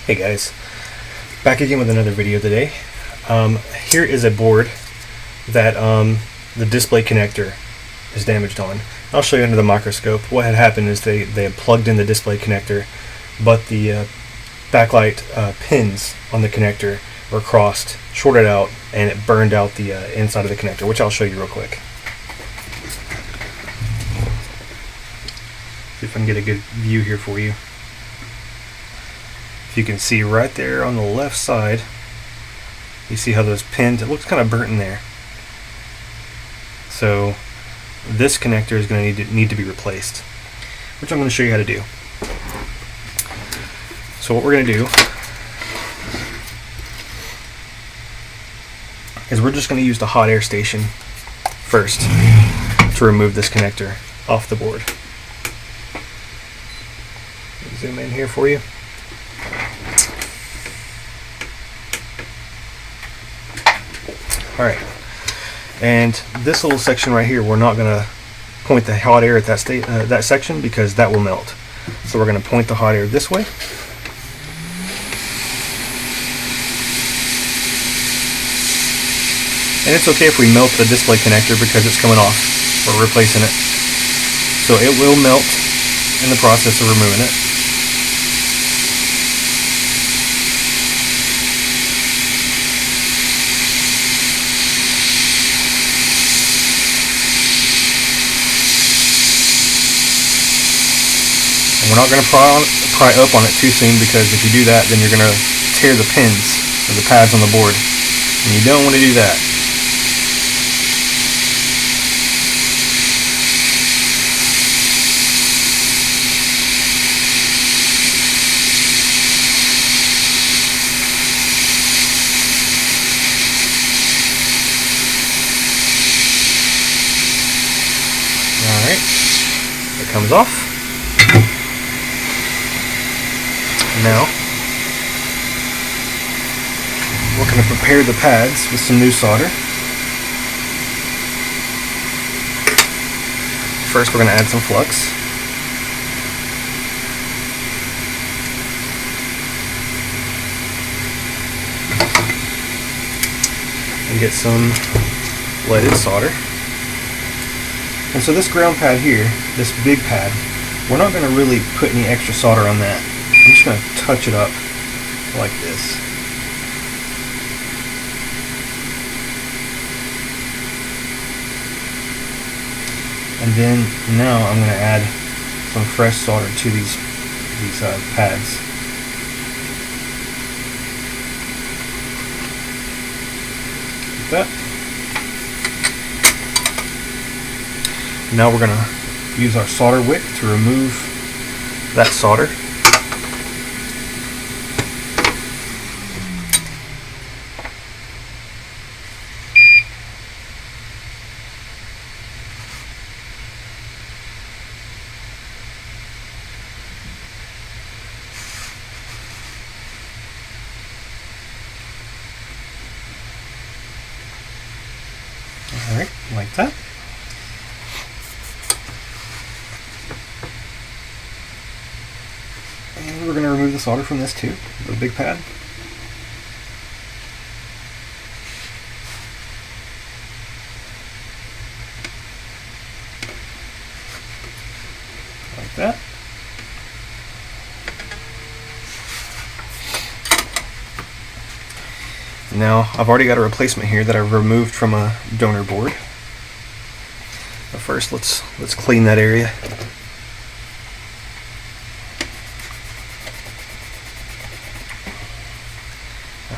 Hey guys, back again with another video today. Here is a board that the display connector is damaged on. I'll show you under the microscope. What had happened is they had plugged in the display connector, but the backlight pins on the connector were crossed, shorted out, and it burned out the inside of the connector, which I'll show you real quick. See if I can get a good view here for you. If you can see right there on the left side, you see how those pins, it looks kind of burnt in there. So this connector is going to need to be replaced, which I'm going to show you how to do. So what we're going to do is we're just going to use the hot air station first to remove this connector off the board. Zoom in here for you. Alright, and this little section right here, we're not going to point the hot air at that section because that will melt. So we're going to point the hot air this way. And it's okay if we melt the display connector because it's coming off. We're replacing it. So it will melt in the process of removing it. We're not going to pry up on it too soon, because if you do that, then you're going to tear the pins or the pads on the board, and you don't want to do that. Alright, it comes off. Now, we're going to prepare the pads with some new solder. First, we're going to add some flux. And get some leaded solder. And so this ground pad here, this big pad, we're not going to really put any extra solder on that. I'm just going to touch it up like this. And then now I'm going to add some fresh solder to these pads. Like that. Now we're going to use our solder wick to remove that solder. Alright, like that. And we're going to remove the solder from this too, the big pad. Like that. Now, I've already got a replacement here that I've removed from a donor board. But first, let's clean that area.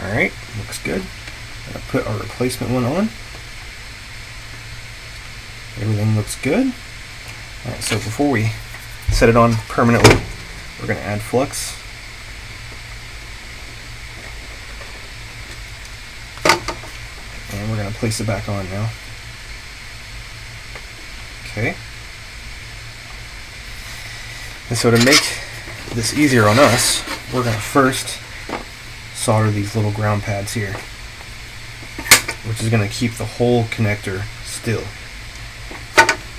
Alright, looks good. I'll put our replacement one on. Everything looks good. Alright, so before we set it on permanently, we're going to add flux. And we're going to place it back on now. Okay. And so to make this easier on us, we're going to first solder these little ground pads here, which is going to keep the whole connector still,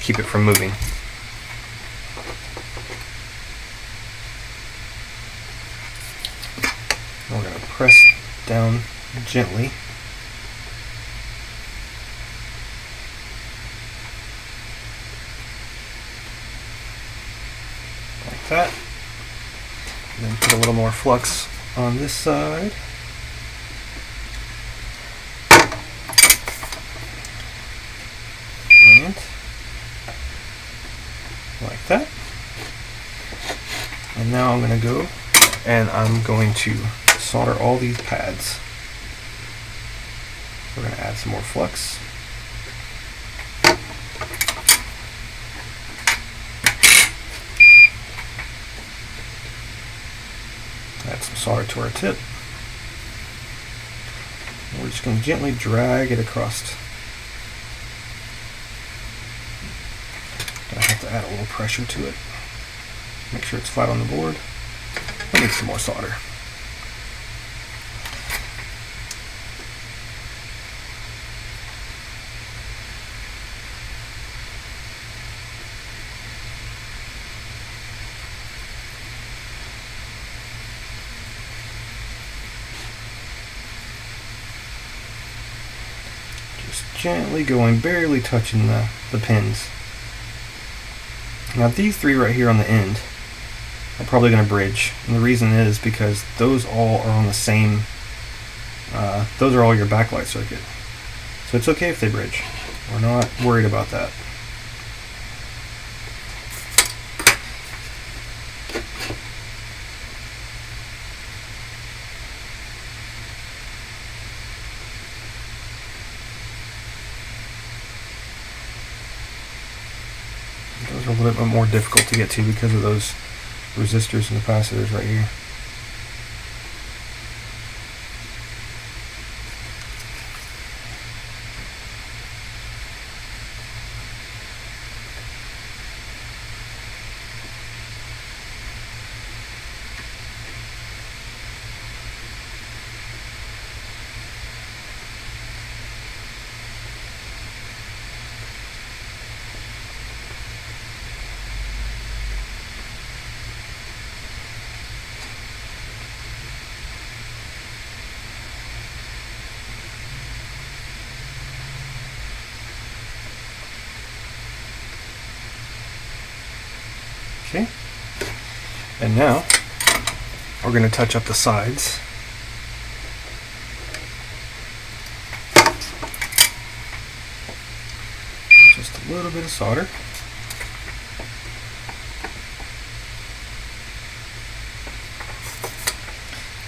keep it from moving. We're going to press down gently. Like that. And then put a little more flux on this side. And like that. And now I'm going to go and I'm going to solder all these pads. We're going to add some more flux. Add some solder to our tip. And we're just going to gently drag it across. I have to add a little pressure to it. Make sure it's flat on the board. I need some more solder. Just gently going, barely touching the pins. Now these three right here on the end are probably going to bridge, and the reason is because those all are on the same, those are all your backlight circuit. So it's okay if they bridge. We're not worried about that. Those are a little bit more difficult to get to because of those resistors and capacitors right here. Okay, and now we're going to touch up the sides. Just a little bit of solder.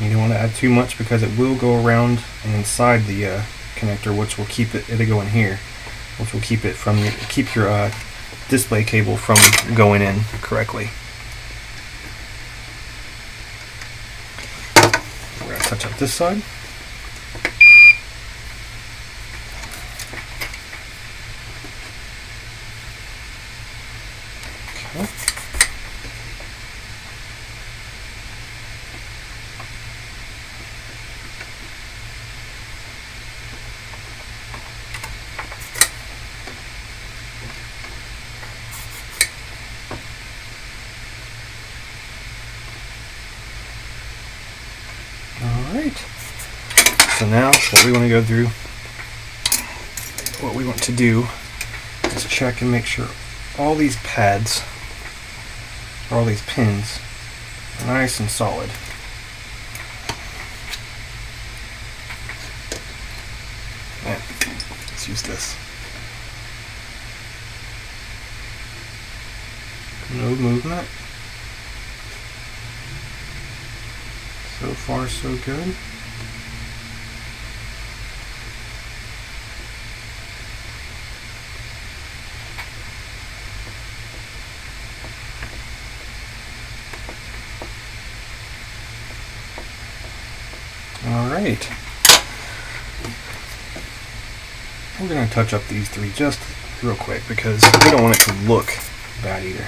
You don't want to add too much because it will go around and inside the connector, which will keep it'll go in here, which will keep it from keep your display cable from going in correctly. We're going to touch up this side. Okay. Alright, so now what we want to go through, what we want to do is check and make sure all these pads, or all these pins, are nice and solid. And let's use this. No movement. So far, so good. All right. We're going to touch up these three just real quick because we don't want it to look bad either.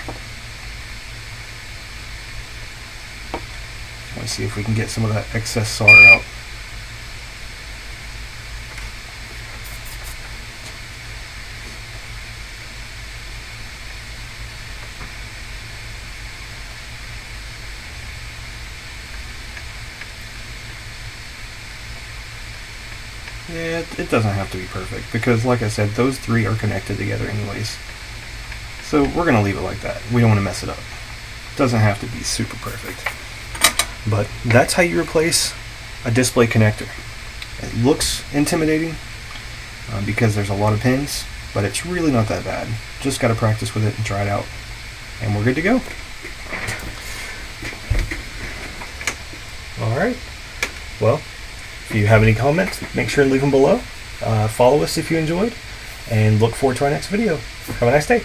Let's see if we can get some of that excess solder out. It doesn't have to be perfect, because like I said, those three are connected together anyways. So we're going to leave it like that. We don't want to mess it up. It doesn't have to be super perfect. But that's how you replace a display connector. It looks intimidating because there's a lot of pins, but it's really not that bad. Just got to practice with it and try it out. And we're good to go. Alright. Well, if you have any comments, make sure to leave them below. Follow us if you enjoyed, and look forward to our next video. Have a nice day.